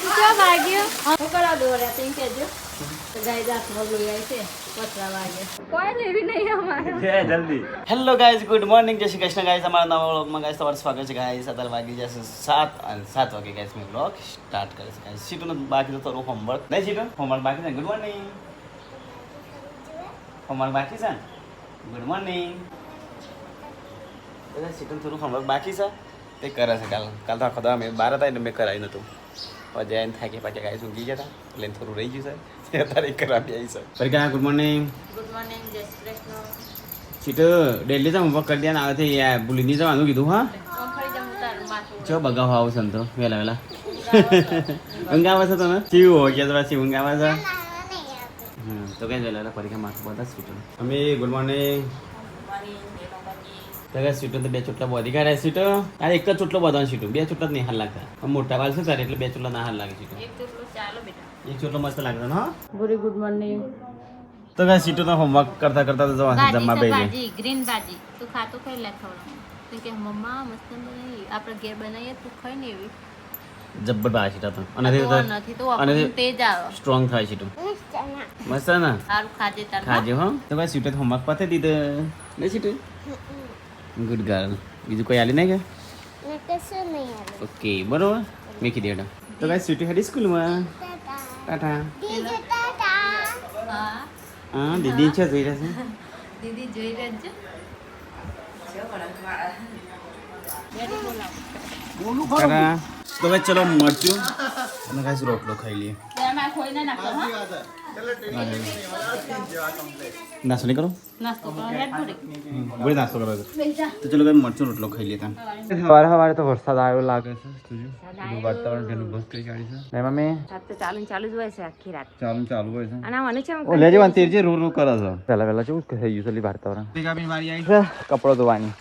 क्या भाग्यो હું કરા દો રે તું કેજો તો ગાય દાખલો લઈ આવી છે પતરા વાગે કોઈ લેવી નહીં અમારે જય જલ્દી હેલો ગાઈઝ ગુડ મોર્નિંગ જય શ્રી કૃષ્ણ ગાઈઝ અમારા નવા વ્લોગમાં ગાઈઝ તમારું સ્વાગત છે ગાઈઝ અત્યારે વાગી જશે 7 અને 7 વાગે ગાઈઝ મેં વ્લોગ સ્ટાર્ટ કરે છે ગાઈઝ સીટુનું બાકી તો થોડું હોમવર્ક નહીં સીટુ હોમવર્ક બાકી છે ગુડ મોર્નિંગ હોમવર્ક બાકી છે ગુડ મોર્નિંગ બધા સીટુનું થોડું હોમવર્ક બાકી છે તે કરે છે કાલ તો આખો દા મેં બહાર હતા એટલે મેં કરાવી નહોતું પછી એને થાકી પાછી ગાઈઝ ઊંઘી ગયા હતા એટલે થોડું રહી ગયું છે અત્યારે કરાવી આવી છે ફરી ગયા ગુડ મોર્નિંગ જય શ્રી કૃષ્ણ સીટુ ડેલી તો હોમવર્ક કરી દે આવે છે યાર ભૂલી નહીં જવાનું કીધું હા ફરી જમું તારું માથું ચો બગાવ આવું છે ને તો વહેલા ઊંઘ આવે છે તને ચીવું હોય કે પછી ઊંઘ આવે છે તો કઈ વહેલા પરીક્ષા માથું બધા સીટો અમે ગુડ મોર્નિંગ સીટો તો બે ચોટલા બધી કાઢે સીટો અરે એક જ ચોટલો બધા સીટો બે ચોટલા જ નહીં હાલ લાગતા મોટા વાલ શું કરે એટલે બે ચોટલા ના હાલ લાગે સીટો એક ચોટલો ચાલો બેટા એક ચોટલો મસ્ત લાગતો હા વેરી ગુડ મોર્નિંગ તો કઈ સીટો તો હોમવર્ક કરતા કરતા તો જમવા બેસી ભાજી ગ્રીન ભાજી તું ખાતો ખાઈ લે ખવડાવ તો કે મમ્મા મસ્ત બનાવી આપણે ઘેર બનાવીએ તું ખાઈ ને એવી જબ્બર બા સીટા તો અને નથી તો આપણને તેજ આવે સ્ટ્રોંગ થાય સીટો મસ્ત ને સારું ખાજે તાર ખાજો હો તો કઈ સીટો હોમવર્ક પતે દીધો ને સીટો ગુડ ગર્લ બીજું કોઈ આલી નહીં કે ઓકે બરોબર મેં કીધી હેડા તો કઈ સીટી હેડી સ્કૂલમાં ટાટા હા દીદી છે જોઈ રહેશે દીદી જોઈ રહેજો ટાટા તો ભાઈ ચલો મરચું અને કાંઈ રોટલો ખાઈ લઈએ તેમાં ખોઈને નાખો હા નાસ્તો નહીં કરો નાસ્તો કરો હેડ પૂરી બધી નાસ્તો કરો તો ચલો કઈ મરચું રોટલો ખાઈ લેતા સવારે સવારે તો વરસાદ આવ્યો લાગે છે વાતાવરણ પેલું બસ કઈ કાઢી છે મમ્મી રાત ચાલુ જ હોય છે આખી રાત ચાલુ હોય છે અને મને છે ઓ લેજે વાન તેરજે રૂ રૂ કરે છે પહેલા કેવું થઈ ગયું છે વાતાવરણ ટીકાબીન મારી આવી છે કપડો ધોવાની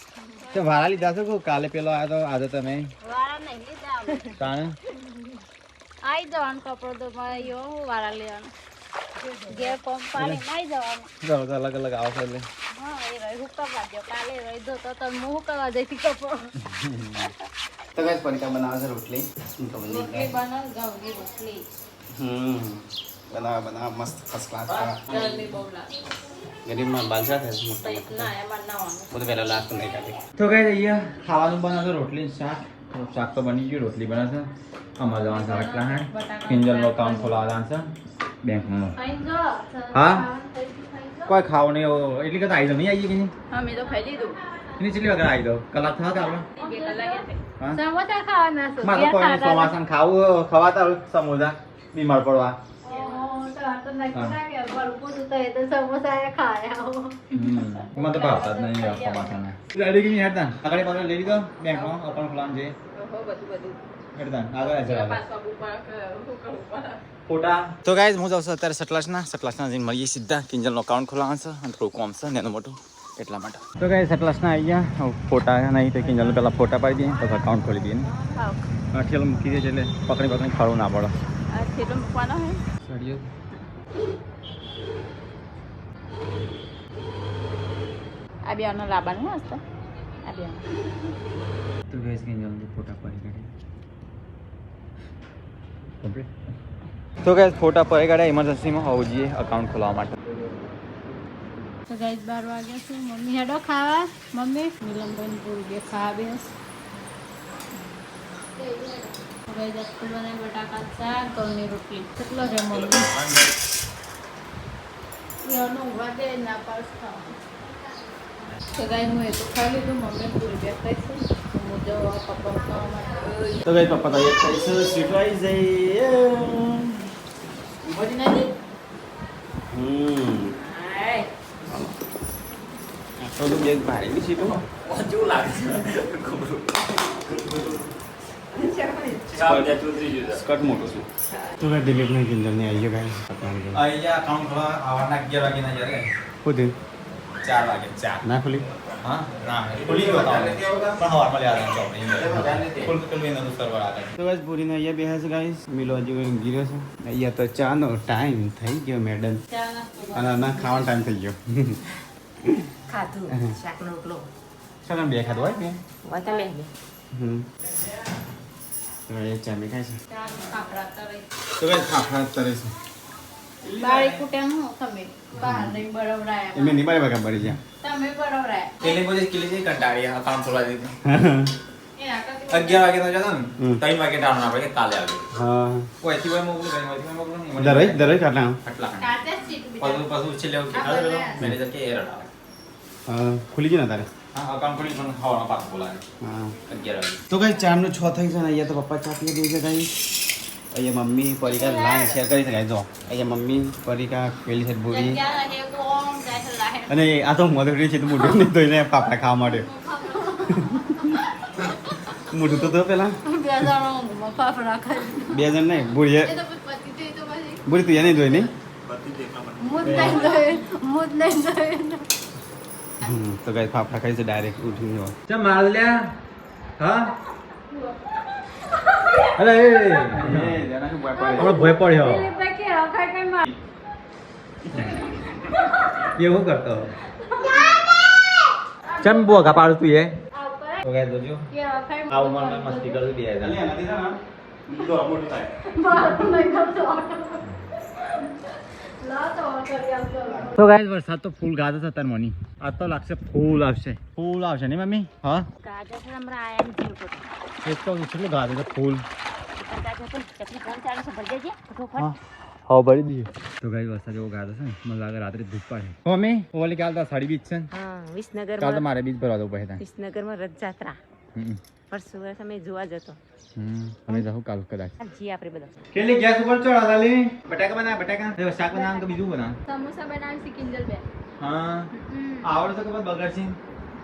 તો વાળા લીધા છે કો કાલે પેલો આવ્યો તો આજે તમે વાળા નહીં લીધા તાણે આઈ જવાનું કપડો તો મારે યો વાળા લેવાનું ઘેર પંપ પાણી નાઈ જવાનું તો અલગ અલગ આવશે એટલે હા એ રહી હુકમ વાગ્યો કાલે રહી દો તો તમે હું કરવા જઈતી કપડો તો ગાઈસ પરીકા બનાવે છે રોટલી રોટલી બનાવ ઘઉંની રોટલી બનાવ મસ્ત ફર્સ્ટ ક્લાસ ગરમી બહુ લાગે ગરીબમાં બાલસા થાય મોટા ના એમાં નાવાનું બધું પહેલા લાસ્ટ નહીં કાઢી તો ગાઈસ અહીંયા ખાવાનું બનાવશે રોટલી શાક તો બની ગયું રોટલી બનાવશે અમારે જવાનું છે આટલા હે કિંજલનો કામ ખોલાવવાનું છે બેંકનો હા કોઈ ખાવ નહીં એટલી કદાચ આવી દો નહીં આવી કે નહીં હા મેં તો ખાઈ લીધું એની કેટલી વગર આવી દો કલાક થવા કે આપણે સમોસા ખાવાના છો મારે કોઈ ચોમાસાને ખાવું ખવાતા સમોસા બીમાર પડવા મને તો ભાવતા જ નહીં ચોમાસાને રેડી કે નહીં હેડતા આગળ પાછળ લઈ લીધો બેંકમાં અકાઉન્ટ ખોલાવાનું છે હેડતા આગળ ફોટા તો ગાઈઝ હું જાઉં છું અત્યારે સટલાસના જઈને મળીએ સીધા કિંજલનો અકાઉન્ટ ખોલાવાનું છે અને થોડું કોમ છે એનું મોટું એટલા માટે તો ગાઈઝ સટલાસના આવી ગયા ફોટા નહીં તો કિંજલને પહેલાં ફોટા પાડી દઈએ પછી અકાઉન્ટ ખોલી દઈએ ને ઠેલો મૂકી દે એટલે પકડી ખાડું ના પડે થેલો મૂકવાનો હે સળિયો આ બેનો લાવવાનું હશે આ બેનો તો ગાઈઝ કિંજલને ફોટા પાડી કાઢી તો ગાઈઝ ફોટા પર કાઢ્યા ઇમરજન્સીમાં હોવું જોઈએ અકાઉન્ટ ખોલવા માટે તો ગાઈઝ 12 વાગ્યા છે મમ્મી હેડો ખાવા મમ્મી મિલનબેન પૂરી બે ખાવા બેસ તો ગાઈઝ સ્કૂલ બનાવી બટાકા શાક ઘઉંની રોટલી કેટલો છે મમ્મી યાનો વાદે ના પાસ ખાવા તો ગાઈઝ હું એ તો ખાઈ લીધું મમ્મી પૂરી બે ખાઈશું તો પપ્પા ખાવા માટે તો ગાઈઝ પપ્પા તૈયાર ખાઈશું સ્વીટ વાઈઝ જઈએ બધી નથી તો બેગ ભારે બી સીટો કેવું લાગે સ્કર્ટ મોટો છે તો કઈ દિલીપ ને કિંજલ ને આવી ગયો ગાઈસ અહીંયા અકાઉન્ટ ખોલા આવવાના 11 વાગે ના જયારે ખુદ 4 વાગે 4 ના ખુલી હા ના ખુલી ગયો પણ હવારમાં લે આવ્યા ચોપડી ફૂલ પેલું એનું સર્વર આવે તો ગાઈસ પૂરીને અહીંયા બેહે છે ગાઈસ મિલો હજી ગીરો છે અહીંયા તો ચાનો ટાઈમ થઈ ગયો મેડમ અને ના ખાવાનો ટાઈમ થઈ ગયો ખાધું શાકનો રોટલો ચાલો બે ખાધું હોય બે વાતા લે એ ચામે કાંઈ છે ફાફડા તરે તો કાંઈ ફાફડા તરે છે બાળી કુટ્યા હું તમે બહાર નહીં બરોબરાયા એમ નહીં બરાબર કામ પડી ગયા તમે બરોબરાયા કેલી બોલે કેલી છે કંટાળી આ કામ થોડા દે એના કરતા 11 વાગે તો જતો ને 3 વાગે ડાળના આપણે કાલે આવે હા કોઈ એથી વાર મોકલું કઈ વાથી મોકલું નહીં દરેક કાઢના આટલા કાતે સીટ પાછું છેલ્લે મેનેજર કે એરર આવે હા ખુલી ગયું ને તારે હા અકાઉન્ટ પડી પણ ખાવાનો પાક બોલાવે હા 11 વાગે તો કઈ 4:06 થઈ છે ને અહીંયા તો પપ્પા ચા પીએ દે છે કઈ અહીંયા મમ્મી પરીકા લાઈન શેર કરી છે જો અહીંયા મમ્મી પરીકા પેલી છે પૂરી જગ્યા લાગે કોણ જાય છે લાહે અને આ તો મધુરી છે તો મોઢું નહીં ધોઈને ફાફડા ખાવા માટે મોઢું તો ધો પેલા બે જણો ફાફડા ખાઈ બે જણ નહીં બુઢીએ એ તો પતિ તે તો પછી બુઢી તું એને ધોઈ નહીં મુદ નહીં જોયે મુદ નહીં જોયે તો કઈ ફાફડા ખાઈ છે ડાયરેક્ટ ઉઠી જવા ચા માલ લ્યા હા અરે જરા શું ભય પડ્યો બાકી આખા કઈ માં એવું કરતો ચમ બોગા પાડું તું એ આવકરે તો કઈ જોજો કે આખા આ ઉંમરમાં મસ્તી કરું બે અલી આનાથી ના મોટું થાય બાર નહીં કરતો લા તો કરી આવતો તો ગાઈસ વરસાદ તો ફૂલ ગાજો છે તાર મની આ તો લાગશે ફૂલ આવશે ને મમ્મી હા ગાજર છે હમણાં આયા નથી લોકો એક તો કેટલું ગાજો છે ફૂલ ગાજર પણ ચટણી કોણ ચાલે છે ભરી દેજે ફટોફટ હા ભરી દીધું તો ગાઈસ વરસાદ જેવો ગાજો છે મને લાગે રાત્રે ધૂપ પડે મમ્મી ઓલી કાલ તો સાડી બીચ છે હા કાલ તો વિસનગરમાં મારે બીચ ભરવા દઉં પડે વિસનગરમાં રથયાત્રા પરસુ વર્ષ અમે જોવા જતો અમે જાઉં કાલ કદાચ જી આપણે બધા કેલી ગેસ ઉપર ચડા દાલી બટાકા તો શાક બનાવ કે બીજું બનાવ સમોસા બનાવી છે કિંજલ બે હા આવડે તો કે બસ બગડશે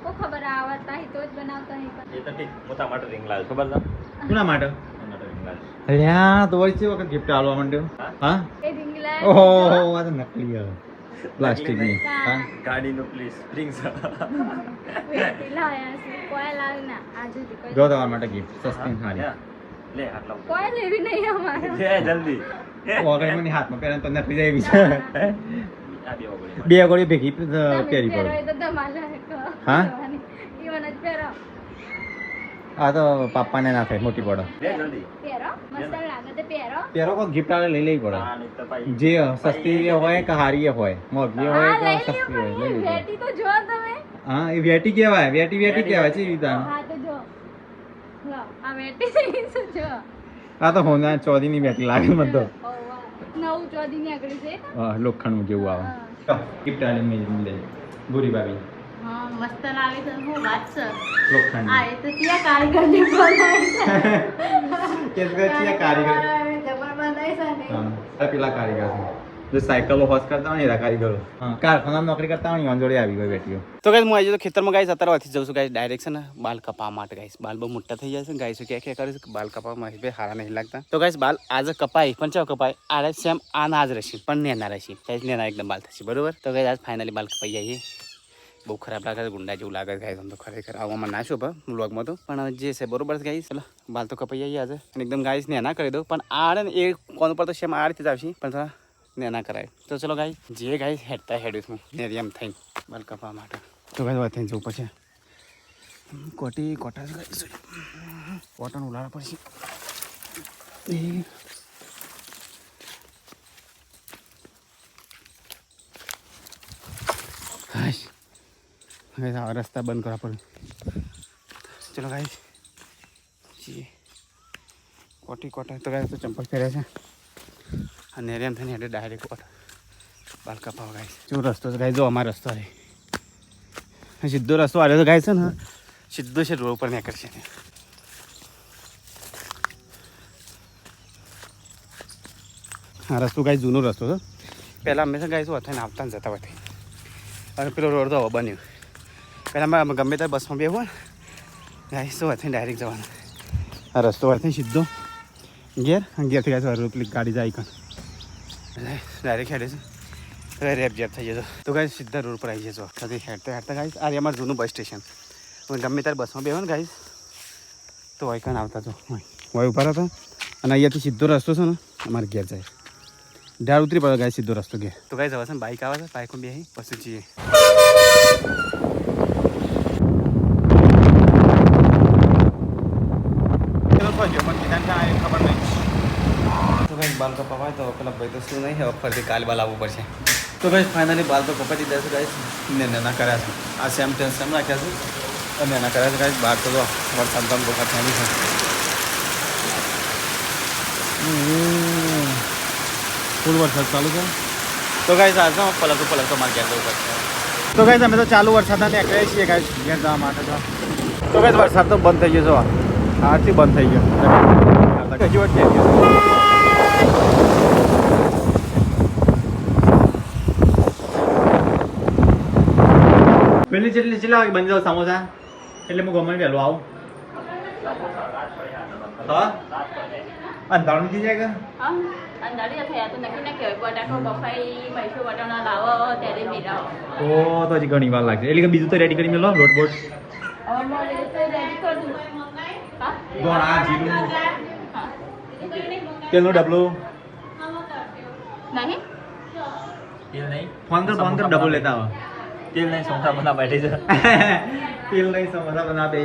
કો ખબર આવડતા હી તો જ બનાવતા હી એ તો ઠીક મોટા માટે રિંગ લાલ ખબર છે કોના માટે મોટા રિંગ લાલ અલ્યા તો વચ્ચે વખત ગિફ્ટ આલવા માંડ્યો હા એ ઢીંગલા ઓહો આ તો નકલી પ્લાસ્ટિક ની હા ગાડીનો પ્લીઝ રિંગ વેટી લાયા છે કોઈ લાવી ના આજે કોઈ જો તમારા માટે ગિફ્ટ સસ્તી હારી લે આટલા કોઈ લેવી નહીં અમારે લે જલ્દી ઓગળ મને હાથમાં પહેરે તો નકલી જાય એવી છે આ બે ઓગળી બે ગોળી ભેગી કેરી પડે તો ધમાલા હા? ઈવન જ પહેરો આ તો પાપાને ના થાય મોટી પડે લે જલ્દી પહેરો મસ્ત લાગે તો પહેરો પેરો કોઈ ગિફ્ટ આલે લઈ લેવી પડે હા નહીં તો ભાઈ જે સસ્તી હોય કે હારી હોય મોંઘી હોય હા કે લઈ સસ્તી હોય લઈ લ્યો લેવી વેટી તો જો તમે હા એ વેટી કહેવાય વેટી કહેવાય છે રીતા હા તો જો લો આ વેટી છે શું જો આ તો હોના ચોદીની વેટી લાગે મને તો ઓવા નવ ચોદી ની આગળ છે લોખંડનું જેવું આવે ગિફ્ટ આલે મેં લે ગોરી ભાભી હા મસ્ત લાગે છે હું વાત છે લોખંડ આ એ તો ત્યાં કારીગર ને બનાવી છે કે છે કારીગર જબર બનાવી છે ને હા આ પેલા કારીગર છે જો સાયકલો હોસ કરતા હોય ને એના કારીગરો હા કારખાનામાં નોકરી કરતા હોય ને જોડે આવી ગઈ બેટીઓ તો ગાઈસ હું આવી તો ખેતરમાં ગાઈસ અત્યારે વાથી જઉં છું ગાઈસ ડાયરેક્ટ છે ને બાલ કપાવવા માટે ગાઈસ બાલ બહુ મોટા થઈ જાય છે ગાઈસ કે કરે છે બાલ કપાવવા માટે હારા નહીં લાગતા તો ગાઈસ બાલ આજે કપાય પણ ચાવ કપાય આરે સેમ આના જ રહેશે પણ નેના રહેશે ગાઈસ નેના એકદમ બાલ થશે બરોબર તો ગાઈસ આજ ફાઇનલી બાલ કપાઈ જઈએ બહુ ખરાબ લાગે છે ગુંડા જેવું લાગે છે ગાઈસ આમ તો ખરેખર આવવામાં ના શોભા વ્લોગમાં તો પણ જે છે બરોબર છે ગાઈસ ચલો બાલ તો કપાઈ જઈએ આજે અને એકદમ ગાઈસ નેના કરી દઉં પણ આડે ને એ કોન પર તો સેમ આ રીતે જ આવશે પણ થોડા નેના કરાય તો ચલો ગાઈસ જે ગાઈસ હેડતા હેડ્યું છું નેરી એમ થઈને બાલ કપાવવા માટે તો ગાઈસ વાત થઈને જવું પછી કોટા ગાઈસ કોટન ઉલાડવા પડશે હાશ ગાઈસ આ રસ્તા બંધ કરવા પડે ચલો ગાઈસ જીએ કોટા તો ગાઈસ તો ચંપલ પહેરે છે અને એમ થઈને હેડે ડાયરેક્ટ કોટ બાલ કપાવા ગાઈસ જો રસ્તો છે ગાઈસ જો અમારો રસ્તો છે સીધો રસ્તો આવ્યો તો ગાઈસ છે ને સીધો છે રોડ ઉપર નીકળશે આ રસ્તો ગાઈસ જૂનો રસ્તો છે પહેલાં હંમેશા ગાઈસ થઈને આવતા ને જતા હોય અને પેલો રોડ તો હવે બન્યો પહેલાં ગમે ત્યારે બસમાં બેહું હોય ગાઈસ તો થઈને ડાયરેક્ટ જવાનું આ રસ્તો હોય સીધો ઘેરથી ગાઈસ પેલી ગાડી જાય કણ ડાયરેક્ટ હેડે છે રેપ જેપ થઈ જતો તો ગાઈસ સીધા રોડ પર આવી જજો કદી હેડતા ગાઈસ આ અમારું જૂનું બસ સ્ટેશન ગમે ત્યારે બસમાં બેહો ને ગાઈસ તો હોય કણ આવતા તો હોય ઉભા હતા અને અહીંયાથી સીધો રસ્તો છે ને અમારે ઘેર જાય ઢાળ ઉતરી પડે ગાઈસ સીધો રસ્તો ઘેર તો ગાઈસ હવે છે ને બાઇક આવે છે બાઇકમાં બેસી પછી જઈએ છે ખબર નહીં તો કંઈક બાલ કપાવાય તો પેલા ભાઈ તો શું નહીં હવે ફરીથી કાલે બાલ આવવું પડશે તો ભાઈ ફાઇનલી બાલ તો કપાઈ દીધા છે ગાઈસ ને નાના કર્યા છે આ સેમ રાખ્યા છે અને નાના કર્યા છે ગાઈસ બહાર તો જો વરસાદ પણ બહુ થવાની છે ફૂલ વરસાદ ચાલુ છે તો ગાઈસ આજે પલટો મારે ઘેર જવું પડશે તો ગાઈસ અમે તો ચાલુ વરસાદના નીકળ્યા છીએ ગાઈસ ઘેર જવા માટે તો ગાઈસ વરસાદ તો બંધ થઈ ગયો છો આજથી બંધ થઈ ગયો હજી વચ્ચે પેલી ચેટલા વાગે બની જાવ સમોસા એટલે હું ગમે વહેલો આવું હા અંધારું થઈ જાય કે અંધારી થયા તો નક્કી ના કહેવાય બટાકો બફાઈ મૈસો વટાણા લાવો ત્યારે મેળાવો તો હજી ઘણી વાર લાગશે એટલે કે બીજું તો રેડી કરી મેલો લોટ બોટ દોણા જીરું તેલનો ડબલો નહીં તેલ નહીં ફોન કર ડબલો લેતા આવો તેલ નહીં સમોસા બના બેઠી છે તેલ નહીં સમોસા બના બે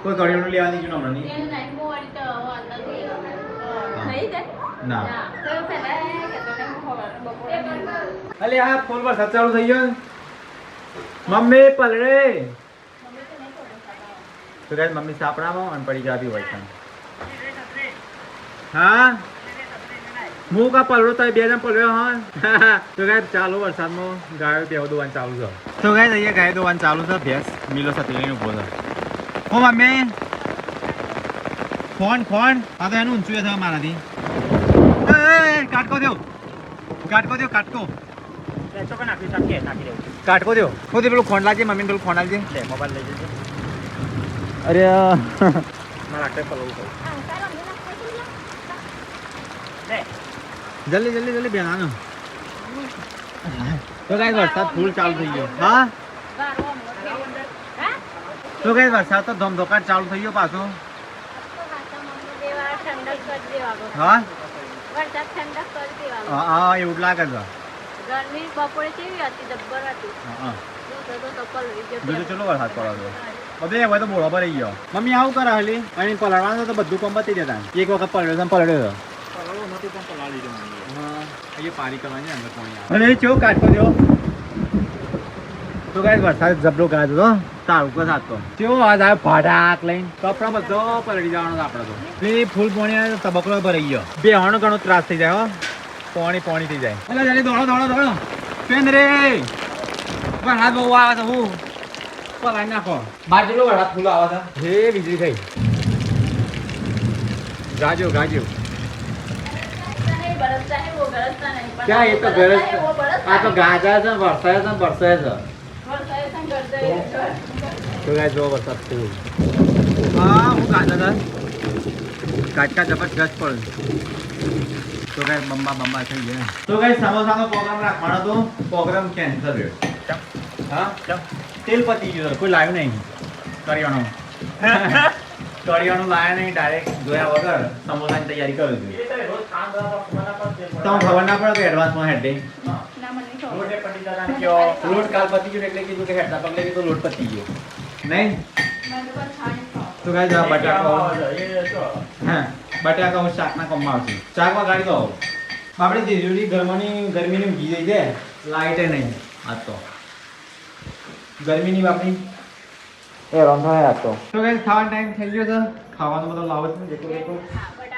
કોઈ કઢીનું લેવાની જ હમણાં નહીં ના અલે આ ફોન પર ચાલુ થઈ ગયો મમ્મી પલરે તો ગાઈસ મમ્મી સાપડામાં અને પડી જાતી હોય છે હા હું કા પલરો તો બે જણ પલર્યો હા તો ગાઈસ ચાલુ વરસાદમાં ગાયો બેહો દોવાનું ચાલુ છે તો ગાઈસ અહીંયા ગાય દોવાનું ચાલુ છે ભેંસ મિલો સાથે લઈને ઉભો છે ઓ મમ્મી ફોન આ તો એનું ઊંચું છે મારાથી કાટકો દો કાટકો દો હું પેલું ફોન લાવજે મમ્મી પેલું ફોન લાવજે લે મોબાઈલ લઈ જજો અરે મારા આટલે પલવું પડે જલ્દી બેનાનો તો ગાઈસ વરસાદ ફૂલ ચાલુ થઈ ગયો હા તો ગાઈસ વરસાદ તો ધમધોકાટ ચાલુ થઈ ગયો પાછો હા હા એવું જ લાગે છે ગરમી બપોરે કેવી હતી જબ્બર હતી હા તો પલળી ગયો બીજું ચલો વરસાદ પડે બધે હવે તો બોળો ભરાઈ ગયો મમ્મી આવું કરે હલી અને પલાળવાનું તો બધું કામ બતી દેતા એક વખત પલળ્યો હા એ પાણી કરવાની અંદર પાણી અને ચો કાઢતો જો તો ગાઈસ વરસાદ જબરો ગાજો તો તારું કો સાતો કેવો આજ આવે ફાડાક લઈને કપડા બધો પલળી જવાનો આપણે તો એ ફૂલ પાણી આવે તો તબકલો ભરાઈ ગયો બેહવાનો ઘણો ત્રાસ થઈ જાય હો પાણી થઈ જાય એટલે જલ્દી દોડો પેન રે વરસાદ બહુ આવે છે હું પલાળી નાખો બાર જેટલો વરસાદ ફૂલ આવે છે હે વીજળી થઈ ગાજો क्या ये तो गरज आ तो गाजा છે વરસાદ છે તો ગાય જો વરસાદ ફૂલ હા હું ગાજા કાચકા જબરજસ્ત પડે તો ગાય બમ્બા થઈ ગયા તો ગાય સમોસાનો પ્રોગ્રામ રાખવાનો તો પ્રોગ્રામ કેન્સલ થયો હા તેલ પતી ગયું કોઈ લાવ્યું નહીં કરિયાણું લાયા નહીં ડાયરેક્ટ જોયા વગર સમોસાની તૈયારી કરી દીધી તો ખબર ના પડે કે એડવાન્સમાં હેડે લોટ કાલ પતી ગયો એટલે કીધું કે હેડના પગલે કીધું લોટ પતી ગયો નહીં તો ગાઈસ આ બટાકા હું શાકના કામમાં આવશે શાકમાં ગાડી દો આપણે જેજુડી ગરમીની ઊંઘી જઈ છે લાઈટે નહીં આજ તો ગરમીની બાપની એ રોંધો હે આતો તો ગાઈસ ખાવાનો ટાઈમ થઈ ગયો છે ખાવાનું બધું લાવો છે દેખો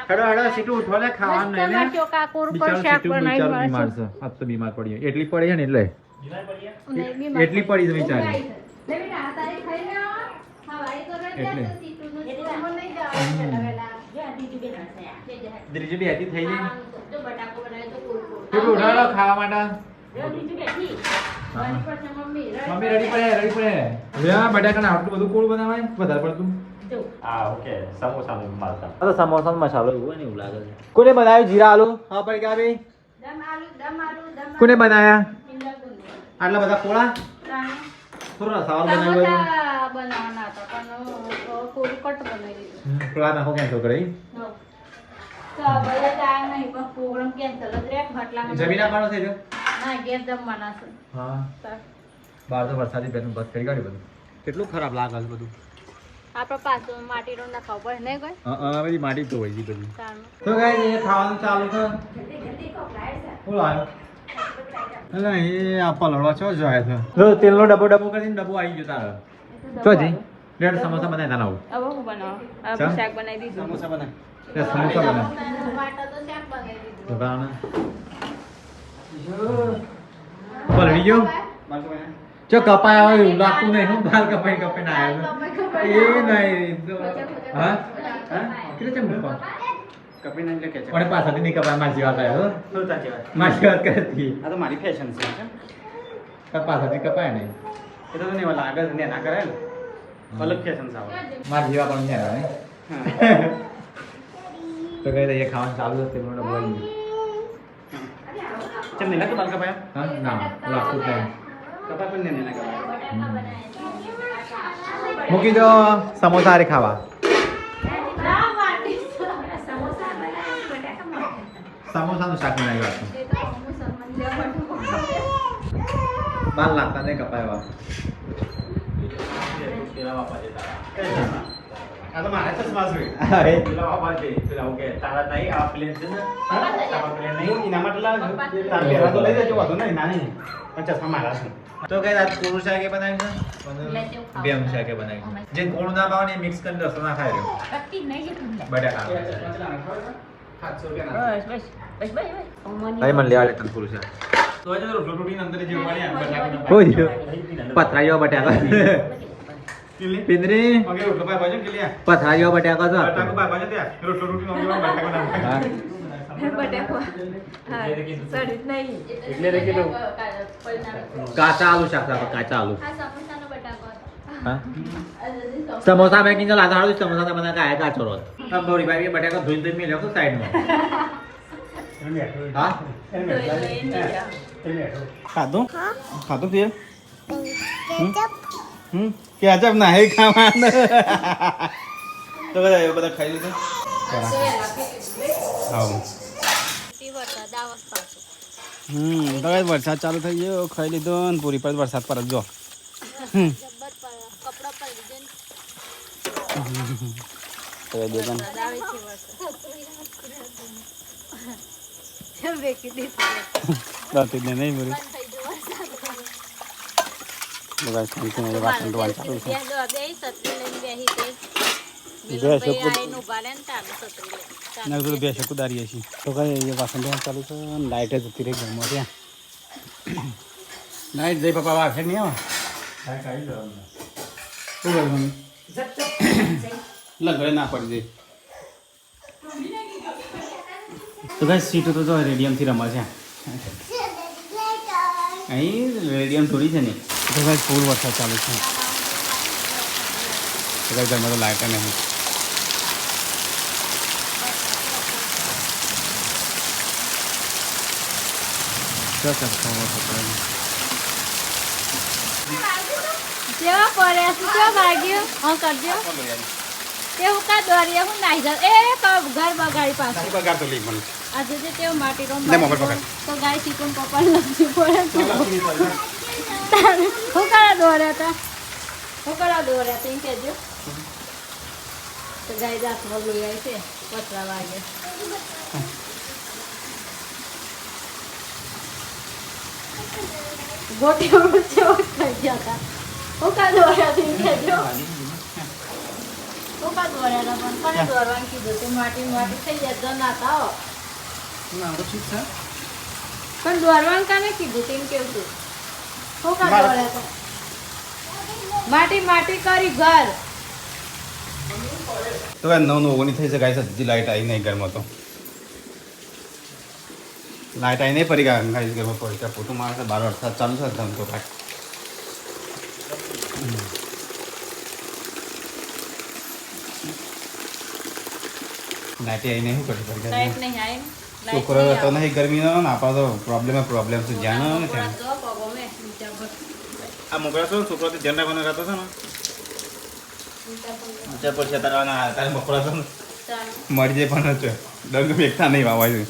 હેડો સીટું ઉઠો લે ખાવાનું નહીં ને બીમાર છે આજ તો બીમાર પડી એટલી પડી છે ને એટલે એટલી પડી છે બિચારી એટલે ત્રીજી બેઠી થઈ ગઈ સીટું ઉઠાડો ખાવા માટે મમ્મી રેડી પડે બટાકા આટલું બધું કોળ બનાવાય વધારે પડતું ઓકે સમોસાનો મસાલો તો સમોસાનો મસાલો એવું લાગે છે કોને બનાવ્યું જીરા આલુ હા પડી ગયા ભાઈ કોને બનાવ્યા આટલા બધા કોળા થોડો સવાલ બનાવ્યો બનાવવાના હતા પણ થોડું કટ બનાવી દીધું કોળા નાખો કેન્સલ કરી પ્રોગ્રામ કેન્સલ જ રે ખાટલા જમીન આપવાનો થઈ ગયો ના ઘેર જમવાના છે હા બહાર તો વરસાદી બેન બસ કરી કાઢ્યું બધું કેટલું ખરાબ લાગે છે બધું આપણે પાછું માટી રો ના ખબર નહીં કોઈ બધી માટી તો હોય બધી તારનું તો ગાઈસ એ ખાવાનું ચાલુ છે બોલો આવ્યો અલા એ આપા લડવા છો જાય છે જો તેલનો ડબ્બો કરીને ડબ્બો આવી ગયો તારો તો જી રેડ સમોસા બનાવી ના આવું હવે હું બનાવું હવે શાક બનાવી દીધું સમોસા બનાવ તે સમોસા બનાવ માટા તો શાક બનાવી દીધું તો ગાને પલડી ગયો ચો કપાય આવે લાગતું નહીં હું બાલ કપાઈ ના આવ્યો એ નહીં તો હા કેટલે ચમ મૂકો કપી નામ કે છે પણ પાછળથી નહીં કપાય મારી વાત આવ્યો શું સાચી વાત મારી વાત કરતી આ તો મારી ફેશન છે પાછળથી કપાય નહીં એ તો નહીં લાગે છે ના કરે ને અલગ ફેશન છે મારી જેવા પણ નહીં આવે તો કઈ દઈએ ખાવાનું ચાલુ છે તેમને બોલી ચમ નહીં લાગતું બાલ કપાય હા ના લાગતું જ નહીં કપાય પણ નહીં ના કપાય મૂકી દો સમોસા હારે ખાવા સમોસાનું શાક બનાવ્યું હતું બાલ લાગતા નહીં કપાય આ તો મારા ચશ્મા છે પેલા બાપા છે પેલા ઓકે તારા નહીં આ પ્લેન છે ને તારા પ્લેન નહીં એના માટે લાવજો તાર પહેલા તો લઈ જજો વાંધો નહીં ના નહીં પણ ચશ્મા મારા છે તો કઈ રાત કોરું શાકે બનાવ્યું છે બેમ શાકે બનાવ્યું જે કોણ ના ભાવ ને મિક્સ કરીને રસો ના ખાઈ રહ્યો બટાકા મને લેવા લે તને કોરું શાક તો આજે તો રોટી અંદર જે મળ્યા કોઈ પથરાયો બટાકા પિંદરી મગે રોટલો પાય બાજુ કે લ્યા પથરાયો બટાકા તો બટાકો પાય બાજુ ત્યાં રોટલો રોટી નો બટાકો ના એટલે રે કીધું કાચા આલુ શાક કાચા આલુ આ સમોસાનો બટાકો હા સમોસા મેં કિંજલ આધાર સમોસા બના કાયા કાચો રોત તબ દોરી ભાઈ બટાકા ધોઈ દઈ મેલ્યો તો સાઈડ માં હા ખાધું ખાધું તે કેચપ ના હે ખાવાનું તો બધા ખાઈ લીધું આવો તો વરસાદ ચાલુ થઈ ગયો ખાઈ લીધો ને પૂરી પર વરસાદ પર જો નહીં પૂરી બધા શાંતિ વાસણ ધોવાનું ચાલુ છે બે શકુદારીએ છીએ તો કઈ વાસણ ધોવાનું ચાલુ છે લાઇટ જતી રહી ઘરમાં ત્યાં લાઇટ જઈ પપ્પા વાગે નહીં આવે શું કરવાનું લગડે ના પડી જાય તો કઈ સીટો તો જો રેડિયમથી રમે છે અહીં રેડિયમ થોડી છે ને તો કઈ ફૂલ વરસાદ ચાલુ છે તો કઈ ઘરમાં તો લાઇટ નહીં કેવા પડે શું કેવા ભાગ્યું હા કરજો કેવું કા દોરીએ હું નાઈ જાવ એ ઘર બગાડી પાછું પગાર તો લઈ મને આજે જે કેવું માટી રોમ લે મોબાઈલ પકડ. તો ગાય ચિકન પપ્પા લખી પડે હું કરા દોર્યા હતા એમ કહેજો તો ગાય જાત લોહી આવી છે પતરા વાગે ગોટી વૃક્ષો થઈ ગયા હતા હું કા દોર્યા હતા એમ કહેજો હું કા દોર્યા હતા પણ કોને દોરવાનું કીધું તું માટી થઈ જાય તો ના થાવ પણ દોરવાનું કાને કીધું તેમ કેવું તું હું કા દોર્યા હતા માટી કરી ઘર તો 9:19 થઈ છે ગાઈસ હજી લાઈટ આવી નહીં ઘરમાં તો લાઈટ આવી નહીં પડી ગયા ગાઈસ ઘરમાં પડી ત્યાં પોતું મારે બાર વરસાદ ચાલુ છે ધમ તો કાંઈ લાઈટ આવી નહીં શું કરી પડી લાઈટ નહીં આવી છોકરો તો નહીં ગરમીનો ને આપણા તો પ્રોબ્લેમ છે જ્યાં ને ત્યાં આ મોકલા છો છોકરો તો ધ્યાન રાખવાનો રહેતો છે ને ત્યાં પછી તારે મોકલા છો ને મરી જાય પણ છે ડંગ વેચતા નહીં વાવા છે